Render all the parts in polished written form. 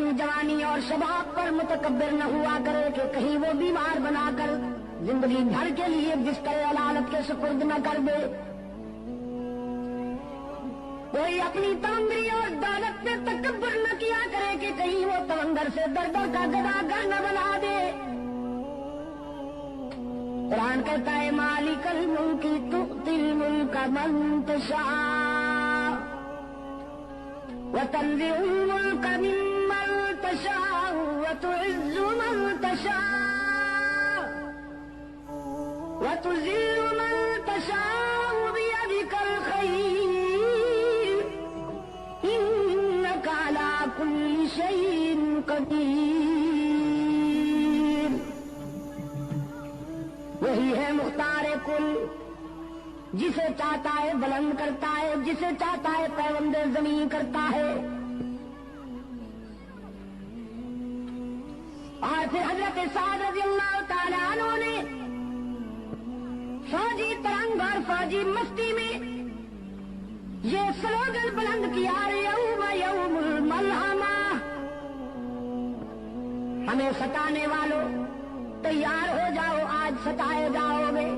اپنی جوانی اور شباب پر متکبر نہ ہوا کرے کہ کہیں وہ بیمار بنا کر زندگی بھر کے لیے بستر علالت کے سپرد نہ کر دے. کوئی اپنی تمنگری اور دولت پہ تکبر نہ کیا کرے کہ کہیں وہ تونگر سے در در کا گداگر نہ بنا دے. قرآن کہتا ہے مالک الملک تؤتی الملک من تشاء وتنزع الملک ممن تشاء وتعز من تشاء وتذل من تشاء بيدك الخير إنك على كل شيء قدير. وہی ہے مختار کل، جسے چاہتا ہے بلند کرتا ہے، جسے چاہتا ہے پیوند زمین کرتا ہے. اور پھر حضرت سعد رضی اللہ تعالیٰ عنہ نے فوجی ترنگ اور فوجی مستی میں یہ سلوگن بلند کیا یوم یوم الملحمہ، ہمیں ستانے والوں تیار ہو جاؤ، آج ستائے جاؤ گے.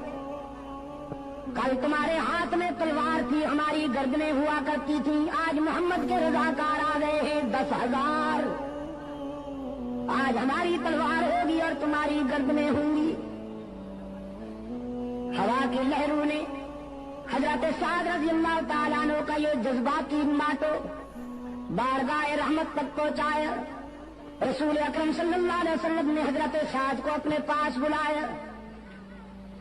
کل تمہارے ہاتھ میں تلوار تھی، ہماری گردنیں ہوا کرتی تھی، آج محمد کے رضاکار آ گئے ہیں 10,000. آج ہماری تلوار ہوگی اور تمہاری گردنیں ہوں گی. ہوا کی لہروں نے حضرت سعد رضی اللہ تعالیٰ عنہ کا یہ جذباتی ماتو بارگاہ رحمت تک پہنچایا. رسول اکرم صلی اللہ علیہ وسلم نے حضرت سعد کو اپنے پاس بلایا،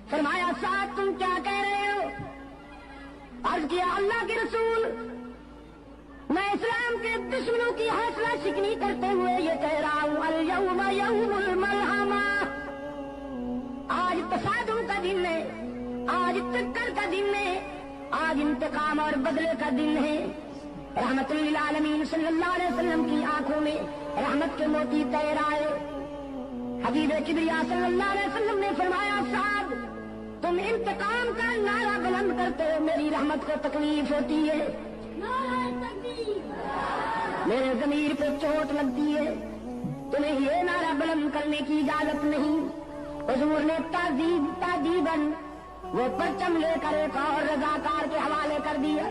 فرمایا سعد تم کیا کہہ رہے ہو؟ عرض کیا اللہ کے رسول، میں اسلام کے دشمنوں کی حوصلہ شکنی کرتے ہوئے یہ کہہ رہا ہوں الیوم یوم الملحمہ، آج تصادم کا دن ہے، آج ٹکر کا دن ہے، آج انتقام اور بدلے کا دن ہے. رحمت للعالمین صلی اللہ علیہ وسلم کی آنکھوں میں رحمت کے موتی تیر آئے. حبیب کبریا صلی اللہ علیہ وسلم نے فرمایا سعد تم انتقام کا نعرہ بلند کرتے ہو، میری رحمت کو تکلیف ہوتی ہے، میرے ضمیر پہ چوٹ لگتی ہے، تمہیں یہ نعرہ بلند کرنے کی اجازت نہیں. حضور نے تعذیباً وہ پرچم لے کر ایک اور رضاکار کے حوالے کر دیا.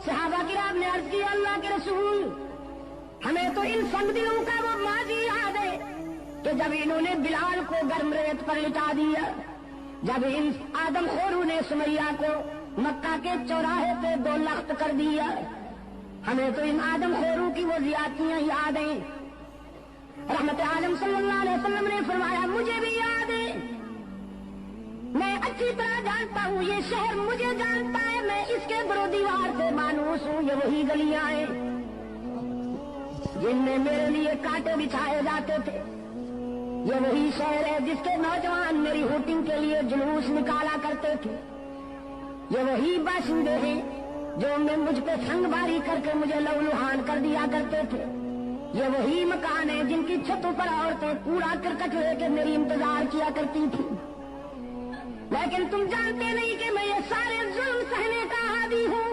صحابہ کرام نے عرض کیا اللہ کے رسول، ہمیں تو ان سنگدلوں کا وہ ماضی یاد ہے کہ جب انہوں نے بلال کو گرم ریت پر لٹا دیا، جب ان آدم خوروں نے سمیہ کو مکہ کے چوراہے پہ 2 لخت کر دیا. ہمیں تو ان آدم خوروں کی وہ زیادتیاں یاد ہیں. رحمت عالم صلی اللہ علیہ وسلم نے فرمایا مجھے بھی یاد ہے، میں اچھی طرح جانتا ہوں، یہ شہر مجھے جانتا ہے، میں اس کے برو دیوار سے مانوس ہوں. یہ وہی گلیاں ہیں جن میں میرے لیے کانٹے بچھائے جاتے تھے، یہ وہی شہر ہے جس کے نوجوان میری ہوٹنگ کے لیے جلوس نکالا کرتے تھے، یہ وہی باشندے ہیں جو مجھ پہ سنگ باری کر کے مجھے لہولہان کر دیا کرتے تھے، یہ وہی مکان ہے جن کی چھتوں پر عورتیں کوڑا کرکٹ لے کے میری انتظار کیا کرتی تھی. لیکن تم جانتے نہیں کہ میں یہ سارے ظلم سہنے کا عادی ہوں،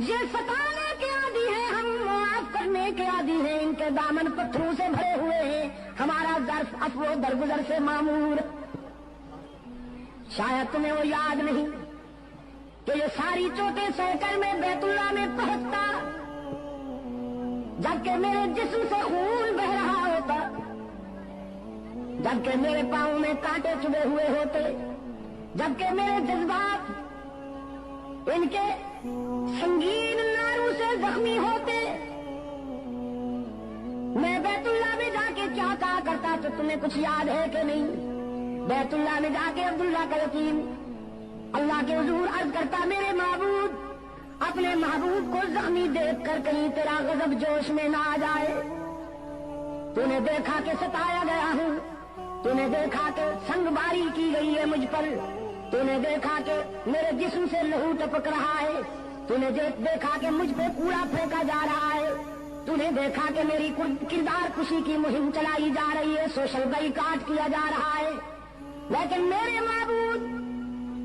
یہ ستانے کے عادی ہیں، ہم معاف کرنے کے عادی ہیں. ان کے دامن پتھروں سے بھرے ہوئے ہیں، ہمارا ظرف عفو درگزر سے معمور. شاید تمہیں وہ یاد نہیں کہ یہ ساری چوٹیں سہ کر میں بیت اللہ میں پہنچتا جبکہ میرے جسم سے خون بہ رہا ہوتا، جبکہ میرے پاؤں میں کانٹے چبھے ہوئے ہوتے، جبکہ میرے جذبات ان کے سنگین ناروں سے زخمی ہوتے. میں بیت اللہ میں جا کے کیا کہا کرتا تو تمہیں کچھ یاد ہے کہ نہیں؟ بیت اللہ میں جا کے عبداللہ کا یتیم اللہ کے حضور عرض کرتا میرے معبود، اپنے محبوب کو زخمی دیکھ کر کہیں تیرا غضب جوش میں نہ آ جائے. تو نے دیکھا کہ ستایا گیا ہوں، تو نے دیکھا کہ سنگ باری کی گئی ہے مجھ پر، تو نے دیکھا کہ میرے جسم سے لہو ٹپک رہا ہے، تو نے دیکھا کہ مجھ پہ کوڑا پھینکا جا رہا ہے، تو نے دیکھا کہ میری کردار کشی کی مہم چلائی جا رہی ہے، سوشل بائیکاٹ کیا جا رہا ہے. لیکن میرے معبود،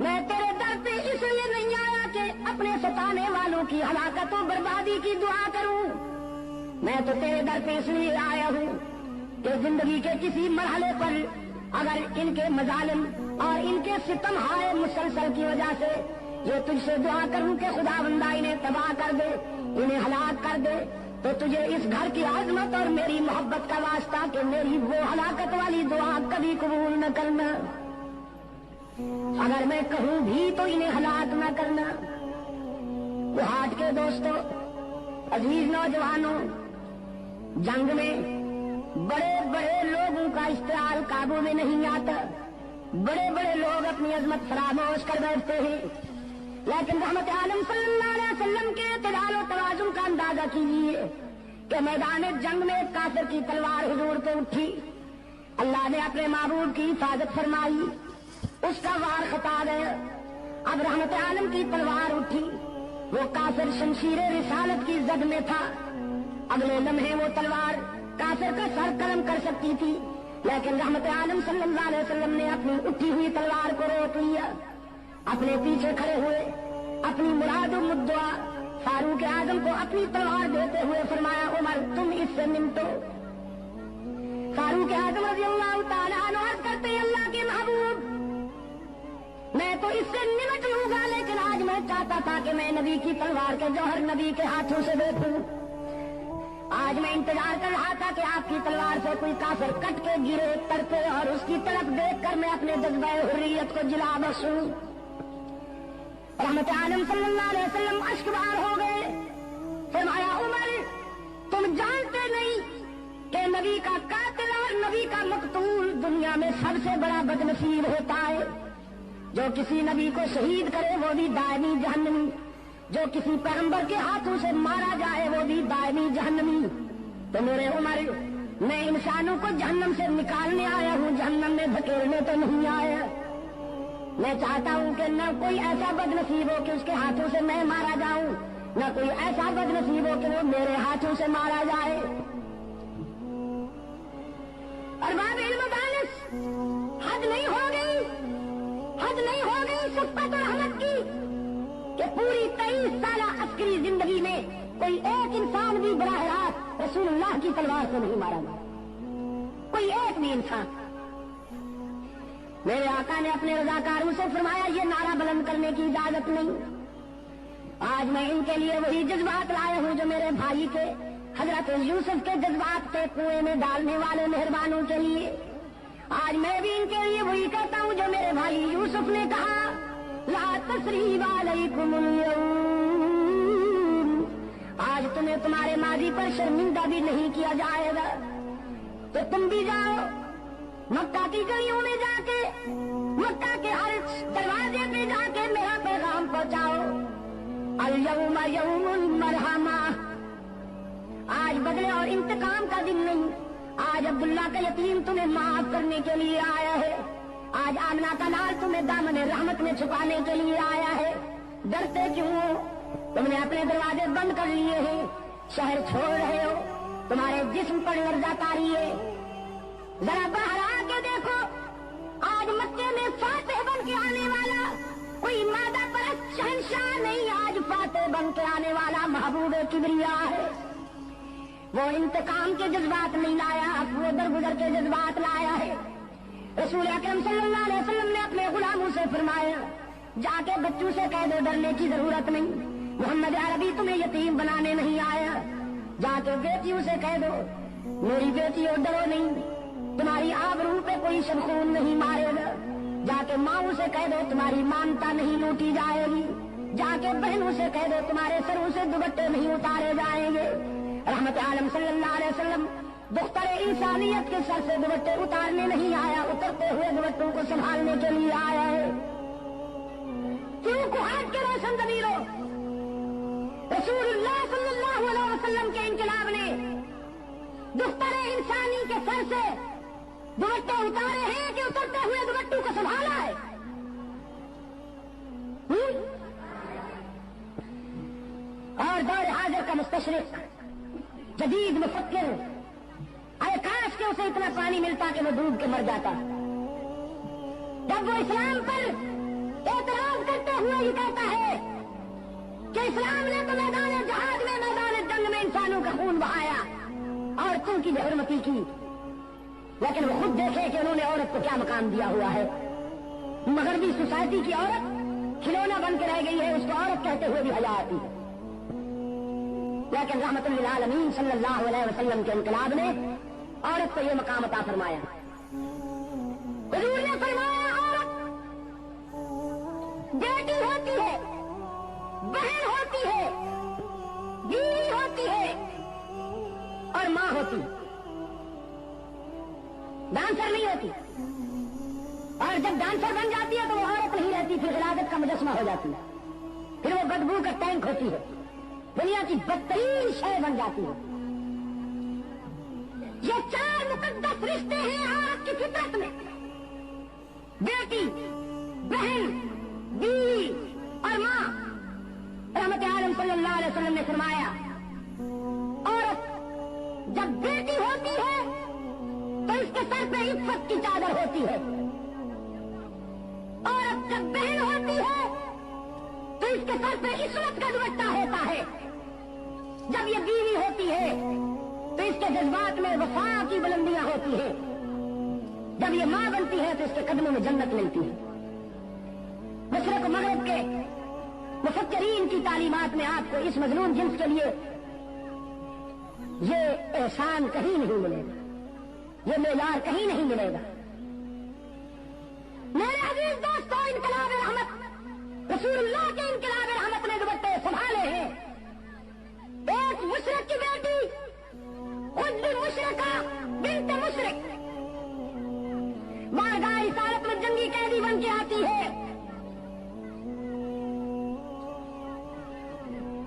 میں تیرے در پہ اس لیے نہیں آیا کہ اپنے ستانے والوں کی ہلاکت و بربادی کی دعا کروں، میں تو تیرے در پہ اس لیے آیا ہوں کہ زندگی کے کسی مرحلے پر اگر ان کے مظالم اور ان کے ستم ہائے مسلسل کی وجہ سے یہ تجھ سے دعا کروں کہ خدا بندہ انہیں تباہ کر دے، انہیں ہلاک کر دے، تو تجھے اس گھر کی عظمت اور میری محبت کا واسطہ کہ میری وہ ہلاکت والی دعا کبھی قبول نہ کرنا۔ اگر میں کہوں بھی تو انہیں ہلاک نہ کرنا۔ وہ ہاٹ کے دوستوں، عزیز نوجوانوں، جنگ میں بڑے بڑے لوگوں کا اشتعال قابو میں نہیں آتا، بڑے بڑے لوگ اپنی عظمت فراموش کر بیٹھتے ہیں، لیکن رحمت عالم صلی اللہ علیہ وسلم کے اعتدال و توازن کا اندازہ کیجیے کہ میدان جنگ میں ایک کافر کی تلوار حضور پہ اٹھی، اللہ نے اپنے معبود کی حفاظت فرمائی، اس کا وار خطا گیا، اب رحمت عالم کی تلوار اٹھی، وہ کافر شمشیر رسالت کی زد میں تھا، اگلے لمحے وہ تلوار کافر کا سر قلم کر سکتی تھی، لیکن رحمت عالم صلی اللہ علیہ وسلم نے اپنی اٹھی ہوئی تلوار کو روک لیا، اپنے پیچھے کھڑے ہوئے اپنی مراد و مدعا فاروق اعظم کو اپنی تلوار دیتے ہوئے فرمایا، عمر تم اس سے نمٹو۔ فاروق اعظم رضی اللہ تعالیٰ عنہ عرض کرتے ہیں، اللہ کے محبوب میں تو اس سے نمٹ لوں گا، لیکن آج میں چاہتا تھا کہ میں نبی کی تلوار کے جوہر نبی کے ہاتھوں سے دیکھوں، آج میں انتظار کر رہا تھا کہ آپ کی تلوار سے کوئی کافر کٹ کے گرے تڑپے اور اس کی تڑپ دیکھ کر میں اپنے جذبہ حریت کو جلا بخشوں۔ رحمت عالم صلی اللہ علیہ وسلم اشکبار ہو گئے، فرمایا، عمر تم جانتے نہیں کہ نبی کا قاتل اور نبی کا مقتول دنیا میں سب سے بڑا بدنصیب ہوتا ہے، جو کسی نبی کو شہید کرے وہ بھی دائمی جہنمی، جو کسی پیغمبر کے ہاتھوں سے مارا جائے وہ بھی دائمی جہنمی۔ تو میرے عمر میں انسانوں کو جہنم سے نکالنے آیا ہوں، جہنم میں دھکیلنے تو نہیں آیا۔ میں چاہتا ہوں کہ نہ کوئی ایسا بد نصیب ہو کہ اس کے ہاتھوں سے میں مارا جاؤں، نہ کوئی ایسا بد نصیب ہو کہ وہ میرے ہاتھوں سے مارا جائے۔ ارباب علم دانش، حد نہیں ہو گئی، حد نہیں ہو گئی شفقت اور رحمت کی کہ پوری 23 سالہ عسکری زندگی میں کوئی ایک انسان بھی براہ راست رسول اللہ کی تلوار سے نہیں مارا گیا، کوئی ایک بھی انسان۔ میرے آقا نے اپنے رضاکاروں سے فرمایا، یہ نعرہ بلند کرنے کی اجازت نہیں، آج میں ان کے لیے وہی جذبات لایا ہوں جو میرے بھائی کے حضرت یوسف کے جذبات کے کنویں میں ڈالنے والے مہربانوں کے لیے، آج میں بھی ان کے لیے وہی کہتا ہوں جو میرے بھائی یوسف نے کہا، لا تثریب علیکم اليوم، آج تمہیں تمہارے ماضی پر شرمندہ بھی نہیں کیا جائے گا، تو تم بھی جاؤ مکہ کی گلیوں میں جا کے، مکہ کے ہر دروازے پہ جا کے میرا پیغام پہنچاؤ، اليوم یوم المرحمہ، آج بدلے اور انتقام کا دن نہیں، آج عبداللہ کا یتیم تمہیں معاف کرنے کے لیے آیا ہے، آج آمنہ کا لال تمہیں دامن رحمت میں چھپانے کے لیے آیا ہے۔ ڈرتے کیوں ہو؟ تم نے اپنے دروازے بند کر لیے ہیں، شہر چھوڑ رہے ہو، تمہارے جسم پر لرزہ طاری ہے، ذرا باہر آ کے دیکھو، آج مکے میں فاتح بن کے آنے والا کوئی مادہ پرست شہنشاہ نہیں، آج فاتح بن کے آنے والا محبوب کبریا ہے۔ وہ انتقام کے جذبات نہیں لایا، وہ درگزر کے جذبات لایا ہے۔ رسول اکرم صلی اللہ علیہ وسلم نے اپنے غلاموں سے فرمایا، جا کے بچوں سے کہہ دو ڈرنے کی ضرورت نہیں، محمد عربی تمہیں یتیم بنانے نہیں آیا، جا کے بیٹیوں سے کہہ دو میری بیٹیوں ڈرو نہیں، تمہاری آبرو پہ کوئی شبخون نہیں مارے گا، جا کے ماؤں سے کہہ دو تمہاری مانتا نہیں لوٹی جائے گی، جا کے بہنوں سے کہہ دو تمہارے سروں سے دوپٹے نہیں اتارے جائیں گے۔ رحمت عالم صلی اللہ علیہ وسلم دختر انسانیت کے سر سے دوپٹے اتارنے نہیں آیا، اترتے ہوئے دوپٹوں کو سنبھالنے کے لیے آیا ہے۔ کیوں کوہاٹ کے روشن ضمیروں، رسول اللہ صلی اللہ علیہ وسلم کے انقلاب نے دختر انسانی کے سر سے دوپٹے اتارے ہیں کہ اترتے ہوئے دوپٹوں کو سنبھالا ہے؟ اور دور حاضر کا مستشرق، جدید مفکر، اے کاش کہ اسے اتنا پانی ملتا کہ وہ ڈوب کے مر جاتا۔ جب وہ اسلام پر اعتراض کرتے ہوئے یہ کہتا ہے کہ اسلام نے تو میدان جہاد میں، میدان جنگ میں انسانوں کا خون بہایا، عورتوں کی بے حرمتی کی، لیکن وہ خود دیکھے کہ انہوں نے عورت کو کیا مقام دیا ہوا ہے. مغربی سوسائٹی کی عورت کھلونا بن کے رہ گئی ہے، اس کو عورت کہتے ہوئے بھی حیا آتی ہے. لیکن رحمت للعالمین صلی اللہ علیہ وسلم کے انقلاب نے عورت کو یہ مقام عطا فرمایا. حضور نے فرمایا عورت بیٹی ہوتی ہے، بہن ہوتی ہے، بیوی ہوتی ہے اور ماں ہوتی ہے، ڈانسر نہیں ہوتی. اور جب ڈانسر بن جاتی ہے تو وہ عورت نہیں رہتی، پھر غلاظت کا مجسمہ ہو جاتی ہے، پھر وہ بدبو کا ٹینک ہوتی ہے، دنیا کی بدترین شے بن جاتی ہے. یہ 4 مقدس رشتے ہیں عورت کی فطرت میں: بیٹی، بہن، بیوی اور ماں. رحمت عالم صلی اللہ علیہ وسلم نے فرمایا عورت جب بیٹی ہوتی ہے تو اس کے سر پہ عفت کی چادر ہوتی ہے، عورت جب بہن ہوتی ہے تو اس کے سر پہ عصمت کا دوپٹہ ہوتا ہے، جب یہ بیوی ہوتی ہے تو اس کے جذبات میں وفا کی بلندیاں ہوتی ہیں، جب یہ ماں بنتی ہے تو اس کے قدموں میں جنت ملتی ہے. مشرق و مغرب کے مفکرین کی تعلیمات میں آپ کو اس مظلوم جنس کے لیے یہ احسان کہیں نہیں ملے گا، یہ معیار کہیں نہیں ملے گا. میرے عزیز دوستوں، انقلاب رحمت، رسول اللہ کے انقلاب رحمت نے دوپٹے سنبھالے ہیں. ایک مشرق کی بیٹی خود بھی مشرقہ بنت مشرق بارگاہ رسالت میں جنگی قیدی بن کے آتی ہے.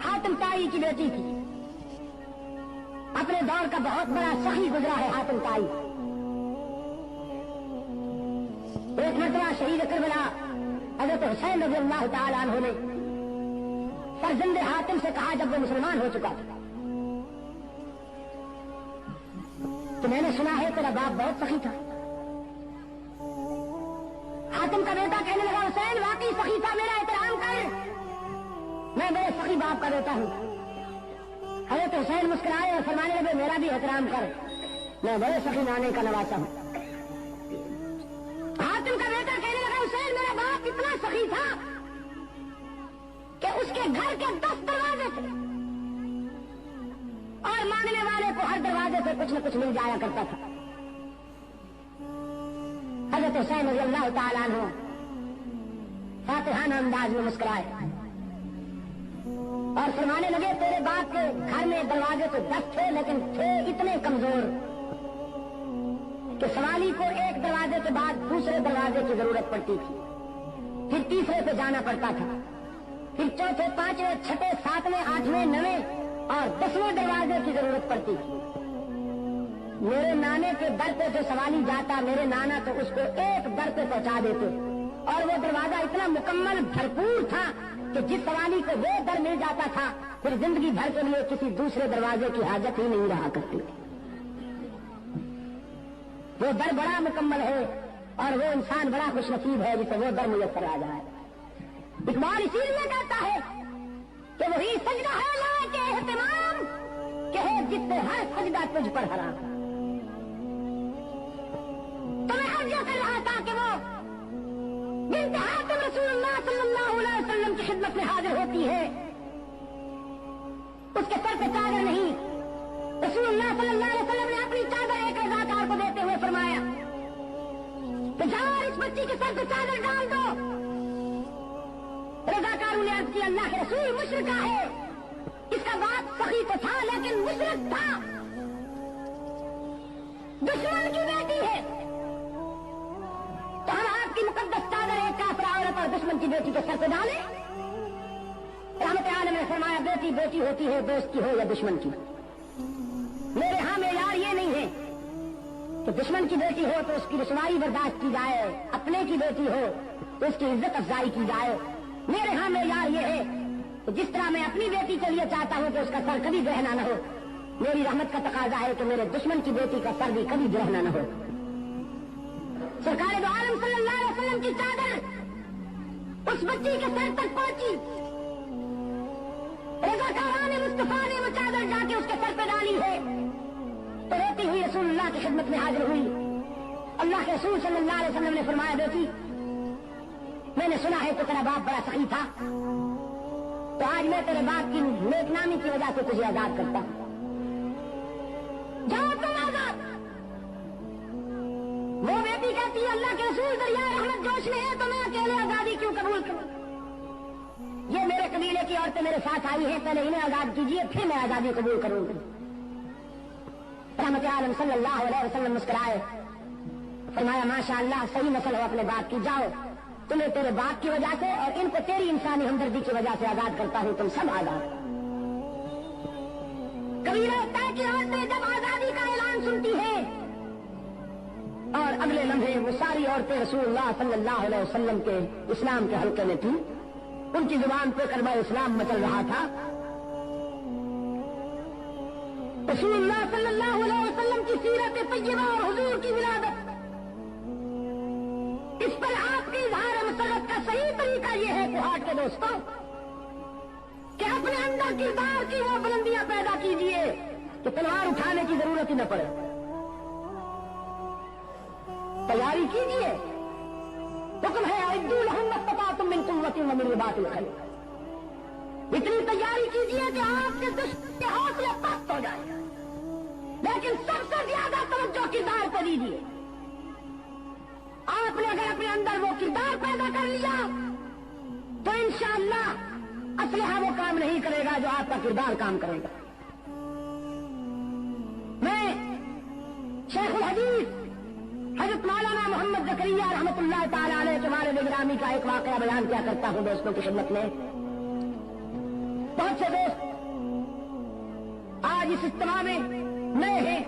حاتم طائی کی بیٹی تھی، اپنے دور کا بہت بڑا سخی گزرا ہے حاتم طائی. ایک مرتبہ شہید کربلا حضرت حسین رضی اللہ تعالی عنہ نے فرزند حاتم سے کہا جب وہ مسلمان ہو چکا تھا تو میں نے سنا ہے تیرا باپ بہت سخی تھا. حاتم کا بیٹا کہنے لگا حسین واقعی سخی تھا، میرا احترام کر، میں بڑے سخی باپ کا بیٹا ہوں. حضرت حسین مسکرائے اور فرمانے لگے میرا بھی احترام کر، میں بڑے سخی نانے کا نواسا ہوں. حاتم کا بیٹا کہنے لگا حسین میرا باپ اتنا سخی تھا کہ اس کے گھر کے 10 دروازے تھے اور مانگنے والے کو ہر دروازے سے کچھ نہ کچھ مل جایا کرتا تھا. حضرت حسین رضی اللہ تعالیٰ عنہ فاتحانہ انداز میں مسکرائے اور فرمانے لگے تیرے باپ کے گھر میں دروازے تو 10 تھے لیکن تھے اتنے کمزور کہ سوالی کو ایک دروازے کے بعد دوسرے دروازے کی ضرورت پڑتی تھی، پھر تیسرے پہ جانا پڑتا تھا، پھر چوتھے، پانچویں، چھٹے، ساتویں، آٹھویں، 9ویں اور 10ویں دروازے کی ضرورت پڑتی تھی. میرے نانے کے در پہ جو سوالی جاتا میرے نانا تو اس کو ایک در پہ پہنچا دیتے اور وہ دروازہ اتنا مکمل بھرپور تھا کہ جس سوالی کو وہ در مل جاتا تھا پھر زندگی بھر کے لیے کسی دوسرے دروازے کی حاجت ہی نہیں رہا کرتی. وہ در بڑا مکمل ہے اور وہ انسان بڑا خوش نصیب ہے جسے وہ در میسر آ جائے. اقبال اسی لیے کہتا ہے کہ وہی سجدہ ہے لا کے اہتمام کہ ہے جس سے ہر سجدہ تجھ پر حرام. تو میں عرض کر رہا تھا کہ وہ بنت حاتم رسول اللہ صلی اللہ علیہ وسلم کی خدمت میں حاضر ہوتی ہے، اس کے سر پہ چادر نہیں. رسول اللہ صلی اللہ علیہ وسلم نے اپنی چادر ایک رضاکار کو دیتے ہوئے فرمایا کہ جاؤ اس بچی کے سر پہ چادر ڈال دو. رضاکاروں نے عرض کیا اللہ کے رسول مشرکہ ہے، اس کا باپ سخی تو تھا لیکن مشرک تھا، دشمن کی بیٹی ہے، تو ہم آپ کی مقدس چادر ایک کافر عورت اور دشمن کی بیٹی کے سر پہ ڈالیں. رحمت عالم نے فرمایا بیٹی بیٹی ہوتی ہے دوست کی ہو یا دشمن کی. میرے ہاں معیار یہ نہیں ہے کہ دشمن کی بیٹی ہو تو اس کی رسوائی برداشت کی جائے، اپنے کی بیٹی ہو تو اس کی عزت افزائی کی جائے. میرے ہاں معیار یہ ہے کہ جس طرح میں اپنی بیٹی کے لیے چاہتا ہوں کہ اس کا سر کبھی گرہنا نہ ہو، میری رحمت کا تقاضا ہے کہ میرے دشمن کی بیٹی کا سر بھی کبھی گرہنا نہ ہو. سرکار دو عالم صلی اللہ علیہ وسلم کی چادر اس بچی کے سر تک پہنچی. رضاکاران مصطفیٰ نے وہ چادر جا کے اس کے سر پہ ڈالی ہے تو وہ کی خدمت میں حاضر ہوئی. اللہ کے رسول صلی اللہ علیہ وسلم نے فرمایا بیٹی میں نے سنا ہے کہ تیرا باپ بڑا سخی تھا, تو آج میں تیرے باپ کی نیک نامی کی وجہ سے تجھے آزاد کرتا ہوں. جاؤ تم آزاد. وہ بیٹی کہتی ہے اللہ کے رسول دریائے رحمت جوش میں ہے تو میں اکیلے آزادی کیوں قبول کروں؟ یہ میرے قبیلے کی عورتیں میرے ساتھ آئی ہیں, پہلے انہیں آزاد کیجیے پھر میں آزادی قبول کروں گی. رحمت عالم صلی اللہ علیہ وسلم مسکرائے, فرمایا ماشاء اللہ صحیح نسل ہو اپنے باپ کی, جاؤ تمہیں تیرے باپ کی وجہ سے اور ان کو تیری انسانی ہمدردی کی وجہ سے آزاد کرتا ہوں, تم سب آزاد. قبیلہ طے کی عورتیں جب آزادی کا اعلان سنتی ہیں اور اگلے لمحے وہ ساری عورتیں رسول اللہ صلی اللہ علیہ وسلم کے اسلام کے حلقے میں تھیں, ان کی زبان پہ کلمہ اسلام مچل رہا تھا. رسول اللہ صلی اللہ علیہ وسلم کی سیرت طیبہ اور حضور کی ولادت, اس پر آپ کی اظہار مسرت کا صحیح طریقہ یہ ہے کوہاٹ کے دوستوں کہ اپنے اندر کردار کی وہ بلندیاں پیدا کیجیے کہ تلوار اٹھانے کی ضرورت ہی نہ پڑے. تیاری کیجیے, حکم ہے اعدوا لہم ما استطعتم من قوۃ ومن رباط الخیل. اتنی تیاری کیجیے کہ آپ کے دشمن کے حوصلے پست ہو جائے, لیکن سب سے زیادہ توجہ کردار کو دیجیے. آپ نے اگر اپنے اندر وہ کردار پیدا کر لیا تو انشاءاللہ اسلحہ وہ کام نہیں کرے گا جو آپ کا کردار کام کرے گا. میں شیخ الحدیث حضرت مولانا محمد زکریا رحمۃ اللہ تعالی علیہ کے والد گرامی کا ایک واقعہ بیان کیا کرتا ہوں دوستوں کی خدمت میں. بہت سے دوست آج اس اجتماع میں نئے ہیں,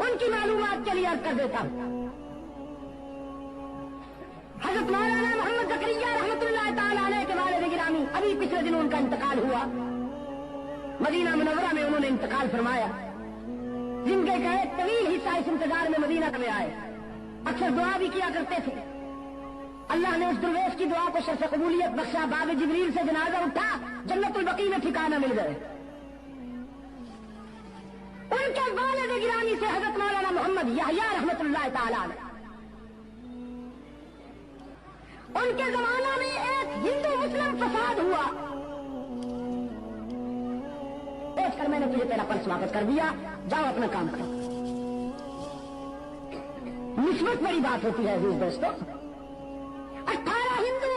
ان کی معلومات کے لیے عرض کر دیتا ہوں. حضرت مولانا محمد زکریا رحمۃ اللہ تعالی علیہ کے والد گرامی ابھی پچھلے دنوں ان کا انتقال ہوا. مدینہ منورہ میں انہوں نے انتقال فرمایا. جن کے ایک طویل حصہ اس انتظار میں مدینہ میں آئے, اکثر دعا بھی کیا کرتے تھے. اللہ نے اس درویش کی دعا کو شرف قبولیت بخشا. باب جبریل سے جنازہ اٹھا, جنت البقیع میں ٹھکانہ مل گئے. ان کے والد گرامی سے حضرت مولانا محمد یحییٰ رحمۃ اللہ تعالی علیہ, ان کے زمانہ میں ایک ہندو مسلم فساد ہوا. دیکھ کر میں نے تجھے تیرا پرس واپس کر دیا, جاؤ اپنا کام کرو. نسبت بڑی بات ہوتی ہے عزیز دوستو. 18 ہندو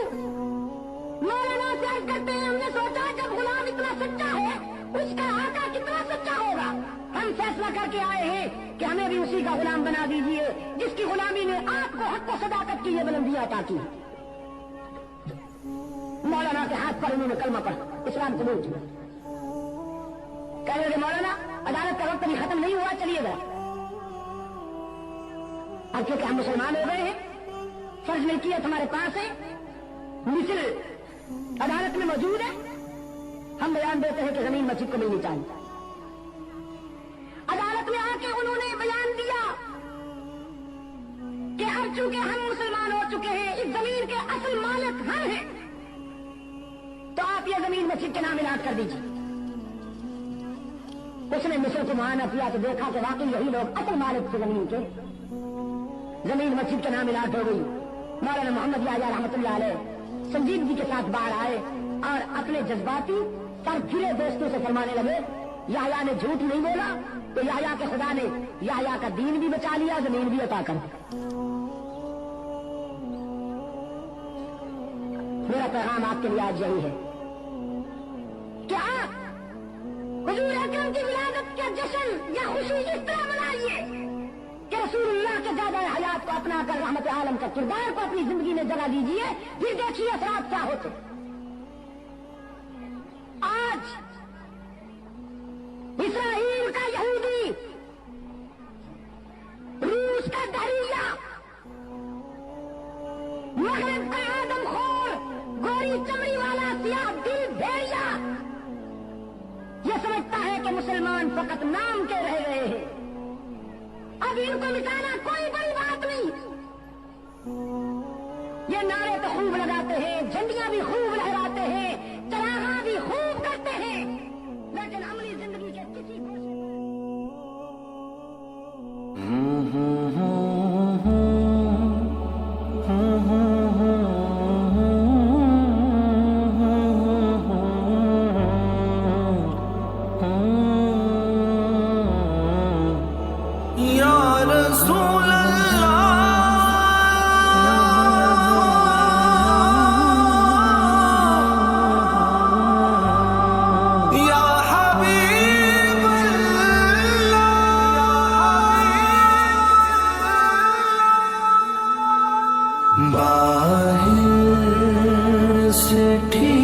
مولانا سے عرض کرتے ہیں ہم نے سوچا جب غلام اتنا سچا ہے اس کا آقا کتنا سچا ہوگا, ہم فیصلہ کر کے آئے ہیں کہ ہمیں بھی اسی کا غلام بنا دیجئے جس کی غلامی میں آپ کو حق و صداقت کی یہ بلندیاں عطا کی. مولانا کے ہاتھ پر انہوں نے کلمہ پڑھا, اسلام قبول کیا. کہہ رہے مولانا عدالت کا وقت ابھی ختم نہیں ہوا, چلیے گا. اب کیونکہ ہم مسلمان ہو گئے ہیں, فرض ملکیت ہمارے پاس ہے, مثل عدالت میں موجود ہے, ہم بیان دیتے ہیں کہ زمین مسجد کو ملنی چاہیے. عدالت میں آ کے انہوں نے بیان دیا کہ اب چونکہ ہم مسلمان ہو چکے ہیں, اس زمین کے اصل مالک ہم ہیں, تو آپ یہ زمین مسجد کے نام اعلان کر دیجیے. اس نے مصر کو معائنہ کیا تو دیکھا کہ واقعی یہی لوگ اصل مالک تھے زمین کے. زمین مسجد کے نام اعلان ہو گئی. مولانا محمد یحییٰ رحمۃ اللہ علیہ سنجیدگی کے ساتھ باہر آئے اور اپنے جذباتی پر پھرے دوستوں سے فرمانے لگے یحییٰ نے جھوٹ نہیں بولا تو یحییٰ کے خدا نے یحییٰ کا دین بھی بچا لیا, زمین بھی عطا کر دی. میرا پیغام آپ کے لیے آج یہی ہے کہ آپ حضور اکرم کی ولادت کا جشن یا خوشی اس طرح منائیے کہ رسول اللہ کے زیادہ حیات کو اپنا کر رحمت عالم کا کردار کو اپنی زندگی میں جگہ دیجیے. پھر دیکھیے اثرات کیا ہوتے. آج اسرائیل کا یہودی, روس کا دہریہ, مغرب کا آدم خور, گوری چمڑی والا سیاہ دل بھیڑیا یہ سمجھتا ہے کہ مسلمان فقط نام کے رہ گئے ہیں. اب ان کو مٹانا کوئی بڑی بات نہیں. یہ نعرے تو خوب لگاتے ہیں, جھنڈیاں بھی خوب لہراتے ہیں, چراغاں بھی خوب کرتے ہیں, لیکن عملی زندگی کے کسی باہر سے ٹھیک